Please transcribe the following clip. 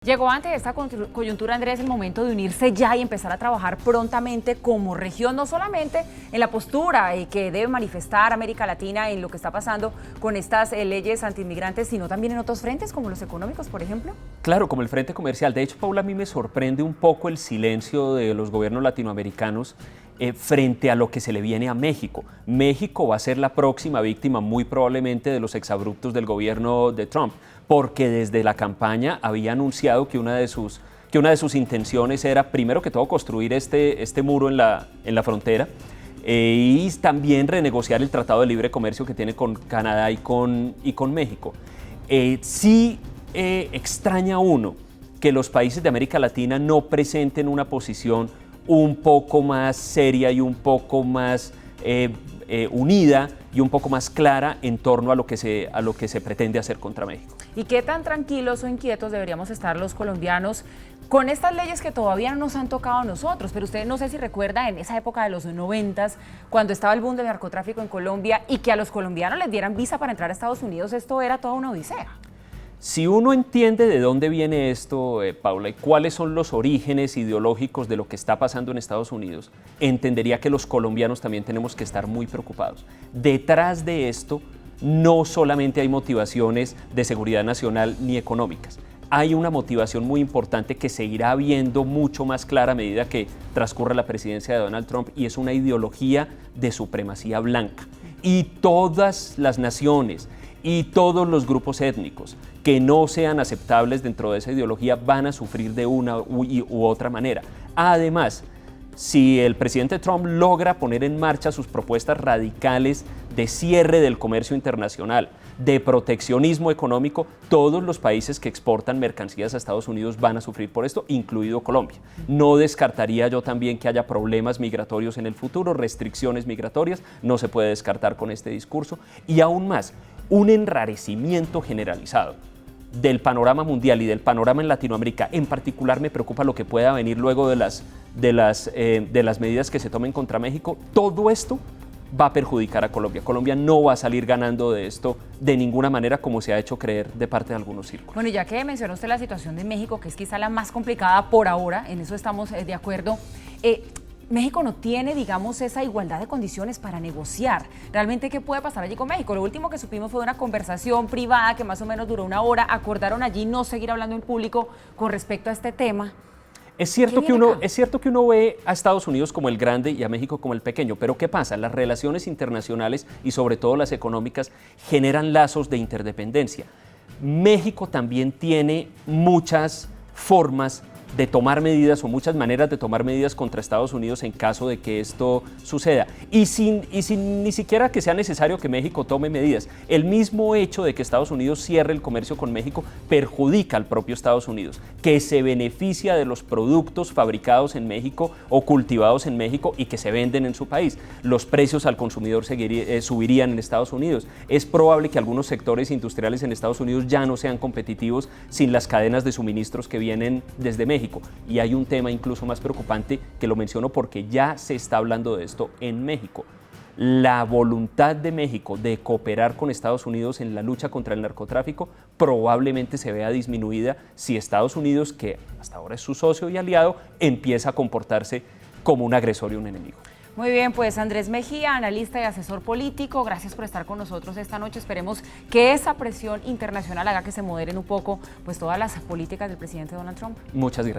Llegó ante esta coyuntura, Andrés, el momento de unirse ya y empezar a trabajar prontamente como región, no solamente en la postura que debe manifestar América Latina en lo que está pasando con estas leyes antiinmigrantes, sino también en otros frentes, como los económicos, por ejemplo. Claro, como el frente comercial. De hecho, Paula, a mí me sorprende un poco el silencio de los gobiernos latinoamericanos frente a lo que se le viene a México. México va a ser la próxima víctima, muy probablemente, de los exabruptos del gobierno de Trump, porque desde la campaña había anunciado que una de sus intenciones era, primero que todo, construir este muro en la frontera y también renegociar el Tratado de Libre Comercio que tiene con Canadá y con México. Sí extraña a uno que los países de América Latina no presenten una posición un poco más seria y un poco más unida y un poco más clara en torno a lo que se pretende hacer contra México. ¿Y qué tan tranquilos o inquietos deberíamos estar los colombianos con estas leyes que todavía no nos han tocado a nosotros? Pero usted no sé si recuerda en esa época de los 90s, cuando estaba el boom del narcotráfico en Colombia y que a los colombianos les dieran visa para entrar a Estados Unidos, esto era toda una odisea. Si uno entiende de dónde viene esto, Paula, y cuáles son los orígenes ideológicos de lo que está pasando en Estados Unidos, entendería que los colombianos también tenemos que estar muy preocupados. Detrás de esto no solamente hay motivaciones de seguridad nacional ni económicas. Hay una motivación muy importante que se irá viendo mucho más clara a medida que transcurra la presidencia de Donald Trump, y es una ideología de supremacía blanca. Y todas las naciones y todos los grupos étnicos que no sean aceptables dentro de esa ideología van a sufrir de una u otra manera. Además, si el presidente Trump logra poner en marcha sus propuestas radicales de cierre del comercio internacional, de proteccionismo económico, todos los países que exportan mercancías a Estados Unidos van a sufrir por esto, incluido Colombia. No descartaría yo también que haya problemas migratorios en el futuro, restricciones migratorias, no se puede descartar con este discurso, y aún más, un enrarecimiento generalizado del panorama mundial y del panorama en Latinoamérica. En particular me preocupa lo que pueda venir luego de las medidas que se tomen contra México. Todo esto va a perjudicar a Colombia. Colombia no va a salir ganando de esto de ninguna manera, como se ha hecho creer de parte de algunos círculos. Bueno, y ya que mencionó usted la situación de México, que es quizá la más complicada por ahora, en eso estamos de acuerdo, México no tiene, digamos, esa igualdad de condiciones para negociar. ¿Realmente qué puede pasar allí con México? Lo último que supimos fue una conversación privada que más o menos duró una hora. Acordaron allí no seguir hablando en público con respecto a este tema. Es cierto que uno ve a Estados Unidos como el grande y a México como el pequeño, pero ¿qué pasa? Las relaciones internacionales y sobre todo las económicas generan lazos de interdependencia. México también tiene muchas formas de tomar medidas o muchas maneras de tomar medidas contra Estados Unidos en caso de que esto suceda. Y sin ni siquiera que sea necesario que México tome medidas. El mismo hecho de que Estados Unidos cierre el comercio con México perjudica al propio Estados Unidos, que se beneficia de los productos fabricados en México o cultivados en México y que se venden en su país. Los precios al consumidor subirían en Estados Unidos. Es probable que algunos sectores industriales en Estados Unidos ya no sean competitivos sin las cadenas de suministros que vienen desde México. Y hay un tema incluso más preocupante que lo menciono porque ya se está hablando de esto en México. La voluntad de México de cooperar con Estados Unidos en la lucha contra el narcotráfico probablemente se vea disminuida si Estados Unidos, que hasta ahora es su socio y aliado, empieza a comportarse como un agresor y un enemigo. Muy bien, pues Andrés Mejía, analista y asesor político, gracias por estar con nosotros esta noche. Esperemos que esa presión internacional haga que se moderen un poco pues todas las políticas del presidente Donald Trump. Muchas gracias.